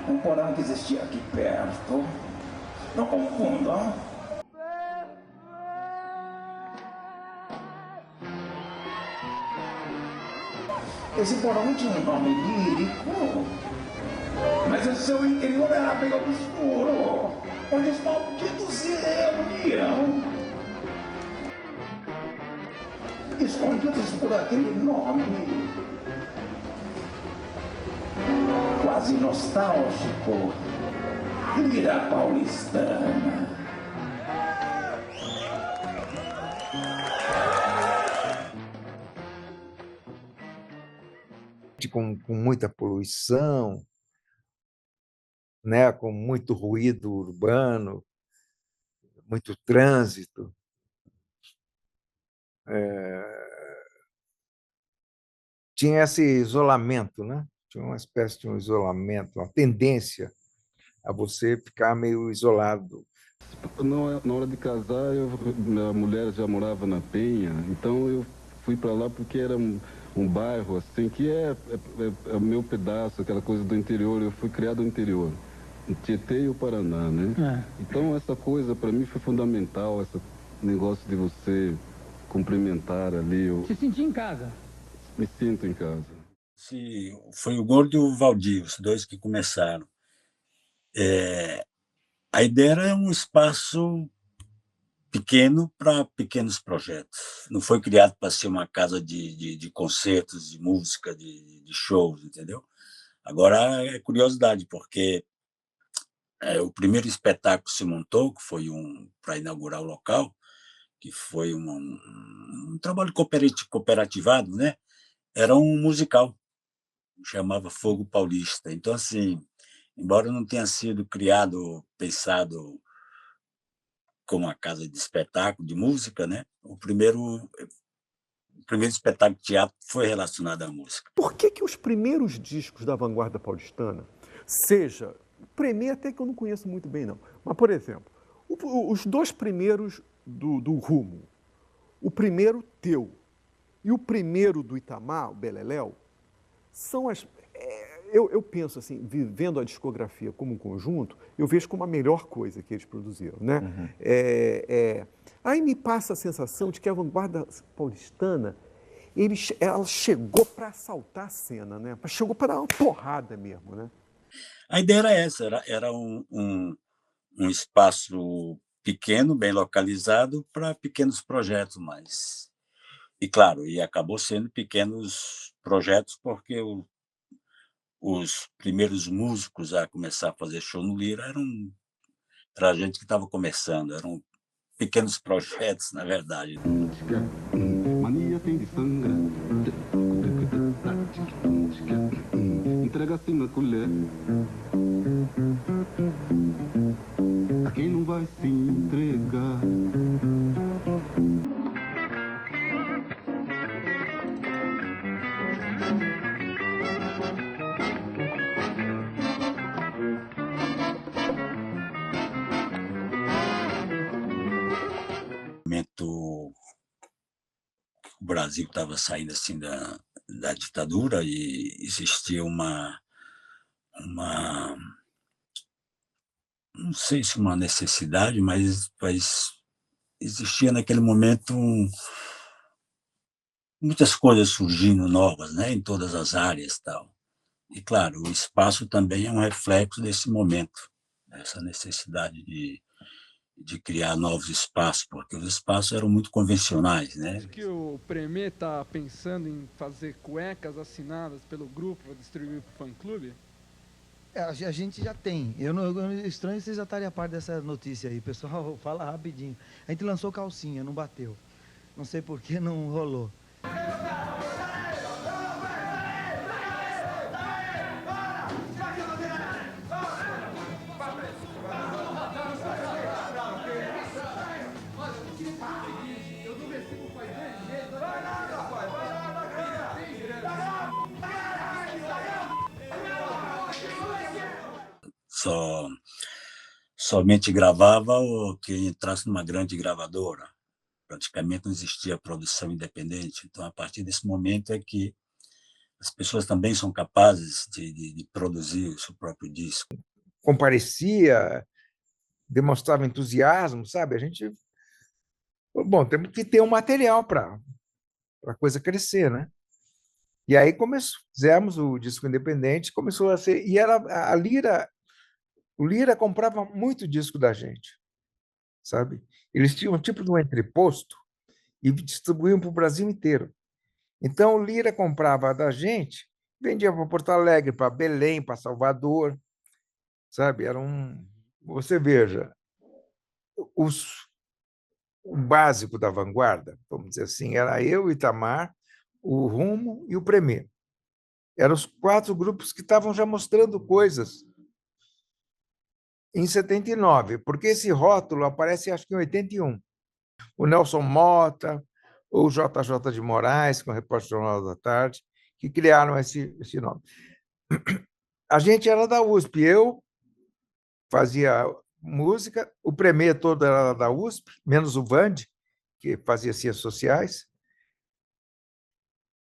Um porão que existia aqui perto. Não confundam. Esse porão tinha um nome lírico, mas o seu interior era bem obscuro, onde os malditos se reuniam, escondidos por aquele nome quase nostálgico, Lira Paulistana. Com muita poluição, né? Com muito ruído urbano, muito trânsito. Tinha esse isolamento, né? Tinha uma espécie de um isolamento, uma tendência a você ficar meio isolado. Na hora de casar, minha mulher já morava na Penha, então eu fui para lá porque era um bairro assim que é o meu pedaço, aquela coisa do interior. Eu fui criado no interior, em Tietê e o Paraná, né? Então essa coisa para mim foi fundamental, esse negócio de você cumprimentar ali. Se sentir em casa. Me sinto em casa. Foi o Gordo e o Valdir, os dois que começaram. A ideia era um espaço pequeno para pequenos projetos. Não foi criado para ser uma casa de concertos, de música, de shows, entendeu? Agora é curiosidade, porque o primeiro espetáculo que se montou, que foi para inaugurar o local, que foi um trabalho cooperativado, né? Era um musical, chamava Fogo Paulista. Então, assim, embora não tenha sido criado, pensado como uma casa de espetáculo, de música, né? O primeiro espetáculo de teatro foi relacionado à música. Por que os primeiros discos da vanguarda paulistana, seja, o primeiro até que eu não conheço muito bem não, mas, por exemplo, os dois primeiros do Rumo, o primeiro teu e o primeiro do Itamar, o Beleléu, são as... Eu penso assim, vivendo a discografia como um conjunto, eu vejo como a melhor coisa que eles produziram, né? Uhum. Aí me passa a sensação de que a vanguarda paulistana, ela chegou para assaltar a cena, né? Chegou para dar uma porrada mesmo, né? A ideia era essa, era um espaço pequeno, bem localizado, para pequenos projetos mais. E, claro, acabou sendo pequenos projetos porque os primeiros músicos a começar a fazer show no Lira era a gente que estava começando, eram pequenos projetos, na verdade. Mania tem de sangra, entrega assim na colher, a quem não vai se entregar. O Brasil estava saindo assim da ditadura e existia não sei se uma necessidade, mas existia naquele momento muitas coisas surgindo novas, né, em todas as áreas e tal. E, claro, o espaço também é um reflexo desse momento, essa necessidade de criar novos espaços, porque os espaços eram muito convencionais, né? Acho que o Premê está pensando em fazer cuecas assinadas pelo grupo para distribuir para o fã-clube? A gente já tem. Estranho vocês já estarem a par dessa notícia aí. Pessoal, fala rapidinho. A gente lançou calcinha, não bateu. Não sei por que não rolou. Somente gravava o que entrasse numa grande gravadora. Praticamente não existia produção independente. Então, a partir desse momento é que As pessoas também são capazes de produzir o seu próprio disco. Comparecia, demonstrava entusiasmo, sabe? A gente, bom, temos que ter um material para a coisa crescer, né? E aí fizemos o disco independente, começou a ser, e era a Lira, o Lira comprava muito disco da gente, sabe? Eles tinham um tipo de um entreposto e distribuíam para o Brasil inteiro. Então, o Lira comprava da gente, vendia para Porto Alegre, para Belém, para Salvador, sabe? Você veja, o básico da vanguarda, vamos dizer assim, era eu, o Itamar, o Rumo e o Premier. Eram os 4 grupos que estavam já mostrando coisas em 79, porque esse rótulo aparece, acho que em 81. O Nelson Motta, o JJ de Moraes, com o Repórter Jornal da Tarde, que criaram esse nome. A gente era da USP, eu fazia música, o Premier todo era da USP, menos o Vande, que fazia ciências sociais,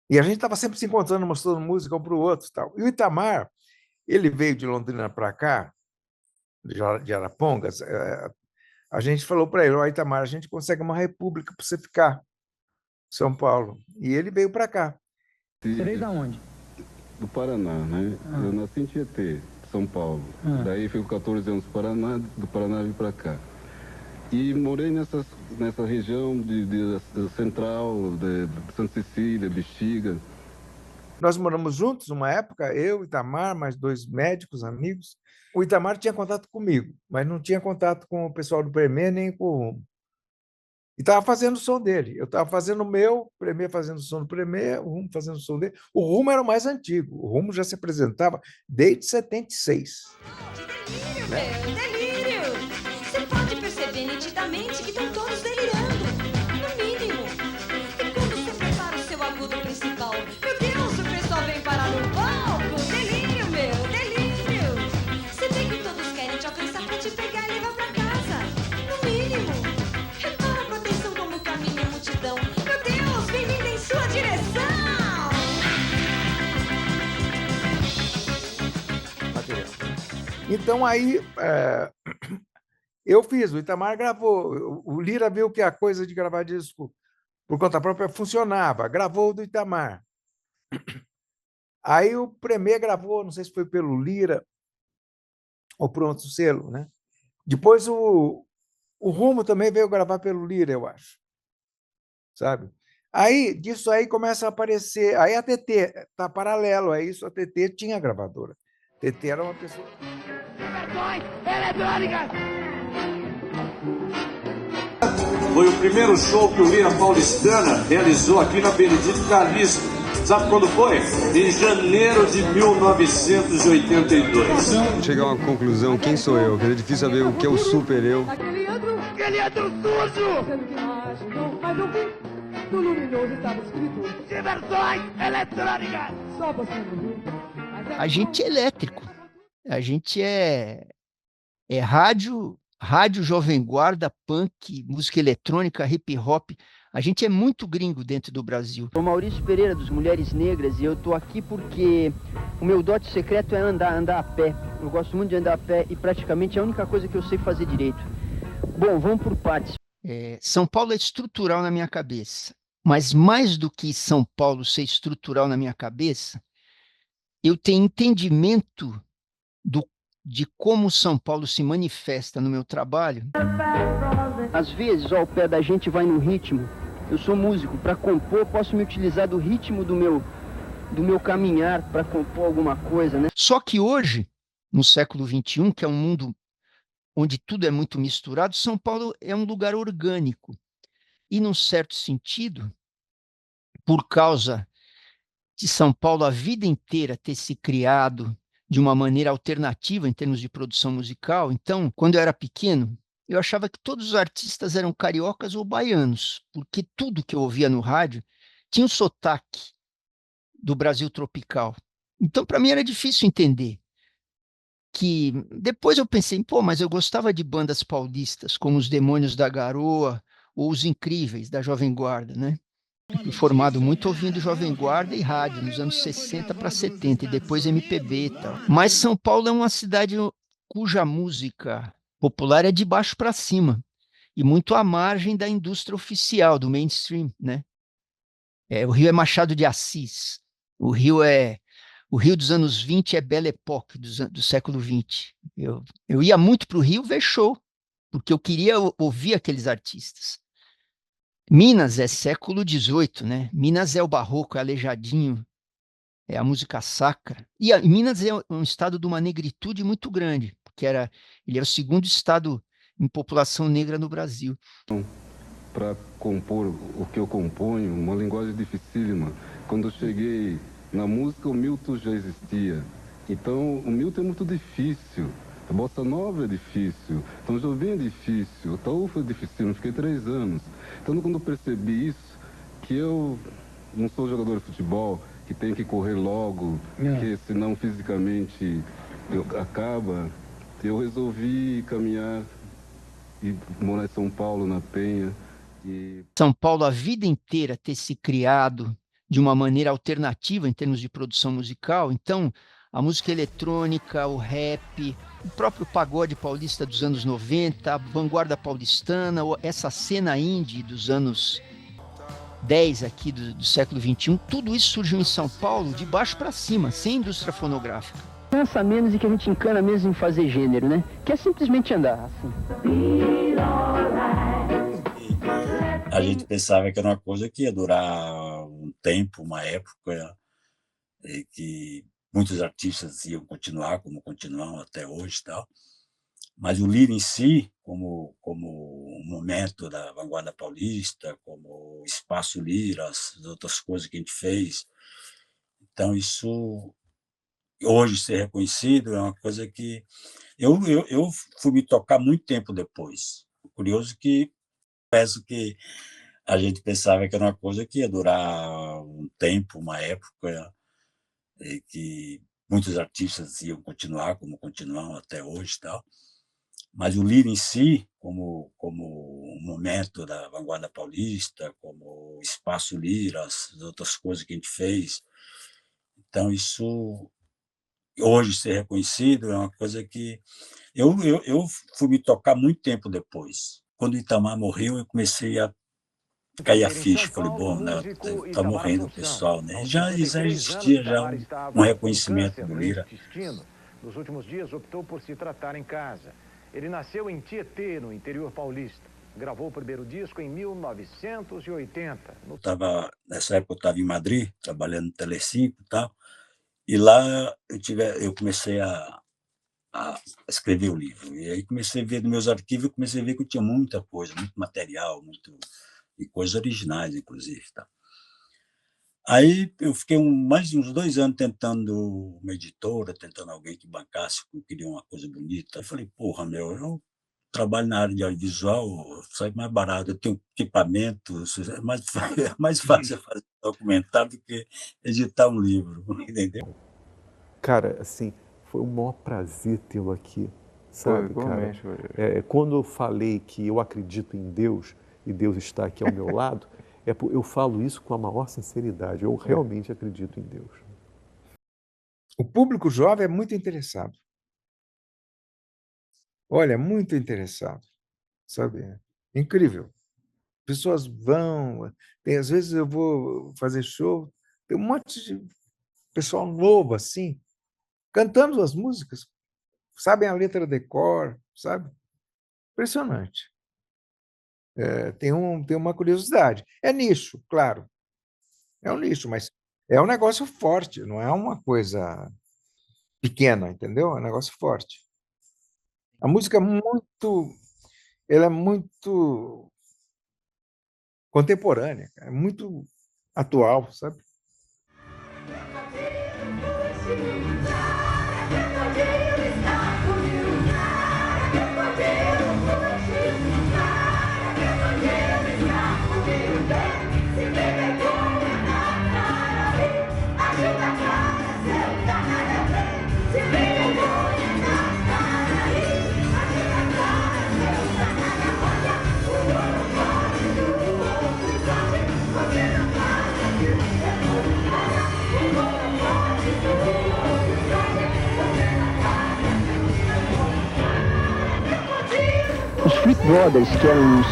e a gente estava sempre se encontrando, mostrando música um para o outro. Tal. E o Itamar, ele veio de Londrina para cá, de Arapongas, a gente falou para ele, Itamar, a gente consegue uma república para você ficar em São Paulo. E ele veio para cá. Você veio da onde? Do Paraná, né? Eu nasci em Tietê, São Paulo. Daí fui com 14 anos para Paraná, do Paraná vim para cá. E morei nessa região de central, de Santa Cecília, Bexiga. Nós moramos juntos uma época, eu, Itamar, mais 2 médicos, amigos. O Itamar tinha contato comigo, mas não tinha contato com o pessoal do Premier nem com o Rumo. E estava fazendo o som dele. Eu estava fazendo o meu, o Premier fazendo o som do Premier, o Rumo fazendo o som dele. O Rumo era o mais antigo. O Rumo já se apresentava desde 76. Delírio, meu, delírio! Você pode perceber nitidamente que estão todos delirando, no mínimo. E quando você prepara o seu agudo principal, meu Deus, o pessoal vem parar no palco! Delírio, meu, delírio! Você vê que todos querem te alcançar pra te pegar e levar pra casa, no mínimo. Repara com atenção como caminha a multidão. Meu Deus, vem vindo em sua direção! Então, aí, eu fiz, o Itamar gravou, o Lira viu que a coisa de gravar disco por conta própria funcionava, gravou o do Itamar. Aí o Premier gravou, não sei se foi pelo Lira ou por outro selo, né? Depois o Rumo também veio gravar pelo Lira, eu acho, sabe? Aí, disso aí começa a aparecer, aí a TT está paralelo a isso, a TT tinha gravadora. A TT era uma pessoa... Foi o primeiro show que o Lira Paulistana realizou aqui na Benedito Calixto. Sabe quando foi? Em janeiro de 1982. Chegar a uma conclusão, quem sou eu? É difícil saber o que é o super eu. Aquele Andro sujo! No luminoso estava escrito Diversões eletrônicas! Só você não viu. A gente é elétrico. A gente é rádio, jovem guarda, punk, música eletrônica, hip hop. A gente é muito gringo dentro do Brasil. Sou Maurício Pereira, dos Mulheres Negras, e eu tô aqui porque o meu dote secreto é andar a pé. Eu gosto muito de andar a pé e praticamente é a única coisa que eu sei fazer direito. Bom, vamos por partes. São Paulo é estrutural na minha cabeça, mas mais do que São Paulo ser estrutural na minha cabeça, eu tenho entendimento de como São Paulo se manifesta no meu trabalho. Às vezes, o pé da gente vai no ritmo. Eu sou músico, para compor posso me utilizar do ritmo do meu caminhar para compor alguma coisa, né? Só que hoje, no século XXI, que é um mundo onde tudo é muito misturado, São Paulo é um lugar orgânico. E, num certo sentido, por causa de São Paulo a vida inteira ter se criado de uma maneira alternativa em termos de produção musical. Então, quando eu era pequeno, eu achava que todos os artistas eram cariocas ou baianos, porque tudo que eu ouvia no rádio tinha um sotaque do Brasil tropical. Então, para mim, era difícil entender. Que depois eu pensei, mas eu gostava de bandas paulistas, como os Demônios da Garoa ou os Incríveis, da Jovem Guarda, né? Fui formado muito ouvindo Jovem Guarda e rádio, nos anos 60 para 70, e depois MPB e tal. Mas São Paulo é uma cidade cuja música popular é de baixo para cima, e muito à margem da indústria oficial, do mainstream, né? O Rio é Machado de Assis, o Rio dos anos 20 é Belle Époque, do século 20. Eu ia muito para o Rio ver show, porque eu queria ouvir aqueles artistas. Minas é século XVIII, né? Minas é o barroco, é Aleijadinho, é a música sacra. E Minas é um estado de uma negritude muito grande, porque ele era o segundo estado em população negra no Brasil. Para compor o que eu componho, uma linguagem dificílima. Quando eu cheguei na música, o Milton já existia. Então, o Milton é muito difícil. A bossa nova é difícil, Tom Jobim é difícil, o Taúfo é difícil, eu fiquei 3 anos. Então, quando eu percebi isso, que eu não sou jogador de futebol, que tem que correr logo, que senão fisicamente acaba, eu resolvi caminhar e morar em São Paulo, na Penha. São Paulo, a vida inteira, ter se criado de uma maneira alternativa em termos de produção musical. Então, a música eletrônica, o rap, o próprio pagode paulista dos anos 90, a vanguarda paulistana, essa cena indie dos anos 10 aqui do século XXI, tudo isso surgiu em São Paulo de baixo para cima, sem indústria fonográfica. Pensa menos e que a gente encana mesmo em fazer gênero, né? Que é simplesmente andar assim. A gente pensava que era uma coisa que ia durar um tempo, uma época, e que muitos artistas iam continuar, como continuam até hoje e tal. Mas o Lira em si, como um momento da vanguarda paulista, como o Espaço Lira, as outras coisas que a gente fez, então isso, hoje ser reconhecido, é uma coisa que eu fui me tocar muito tempo depois. Curioso que penso que a gente pensava que era uma coisa que ia durar um tempo, uma época, e que muitos artistas iam continuar, como continuam até hoje e tal. Mas o Lira em si, como um momento da vanguarda paulista, como o Espaço Lira, as outras coisas que a gente fez, então isso, hoje ser reconhecido, é uma coisa que eu fui me tocar muito tempo depois. Quando o Itamar morreu, eu comecei a cair a ficha, falei, bom, está morrendo o pessoal, né? Já existia um reconhecimento do Lira. Nos últimos dias optou por se tratar em casa. Ele nasceu em Tietê, no interior paulista. Gravou o primeiro disco em 1980. Nessa época eu estava em Madrid, trabalhando no Telecinco e tal, e lá eu comecei a escrever o livro. E aí comecei a ver nos meus arquivos, eu comecei a ver que eu tinha muita coisa, muito material, e coisas originais, inclusive. Tá? Aí eu fiquei mais de uns 2 anos tentando uma editora, tentando alguém que bancasse, que eu queria uma coisa bonita. Eu falei, porra, eu trabalho na área de audiovisual, sai mais barato, eu tenho equipamento, é mais fácil fazer um documentário do que editar um livro, entendeu? Cara, assim, foi um maior prazer tê-lo aqui, sabe, cara? Quando eu falei que eu acredito em Deus, e Deus está aqui ao meu lado, eu falo isso com a maior sinceridade. Eu realmente acredito em Deus. O público jovem é muito interessado. Olha, muito interessado, sabe? Incrível. Pessoas vão... às vezes eu vou fazer show, tem um monte de pessoal novo, assim, cantando as músicas, sabem a letra de cor, sabe? Impressionante. Tem uma curiosidade. É nicho, claro. É um nicho, mas é um negócio forte, não é uma coisa pequena, entendeu? É um negócio forte. A música ela é muito contemporânea, é muito atual, sabe? Street Brothers, que eram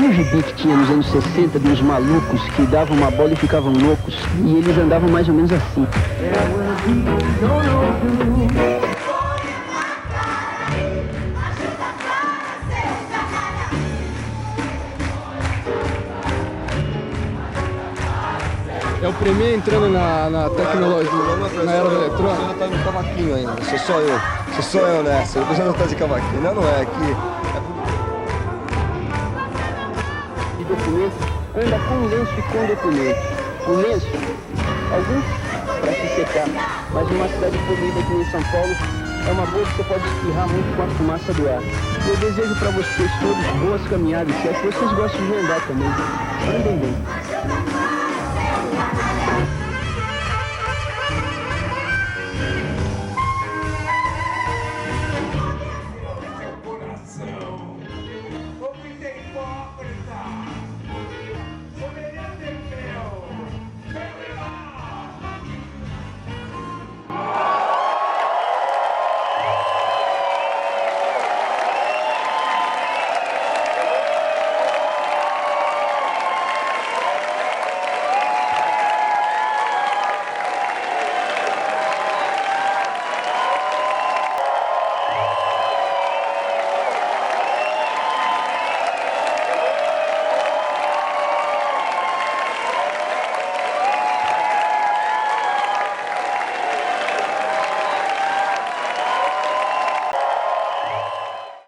um gibi que tinha nos anos 60, de uns malucos que davam uma bola e ficavam loucos, e eles andavam mais ou menos assim. É o Premier entrando na tecnologia, na era eletrônica. Você tá no cavaquinho ainda, sou só eu nessa. Você não tá de cavaquinho, não é aqui. De documento, anda com lenço e com documento. O lenço, alguns para se secar, mas numa cidade poluída aqui em São Paulo, é uma boa que você pode espirrar muito com a fumaça do ar. E eu desejo para vocês todos boas caminhadas, e acho que vocês gostam de andar também. Andem bem.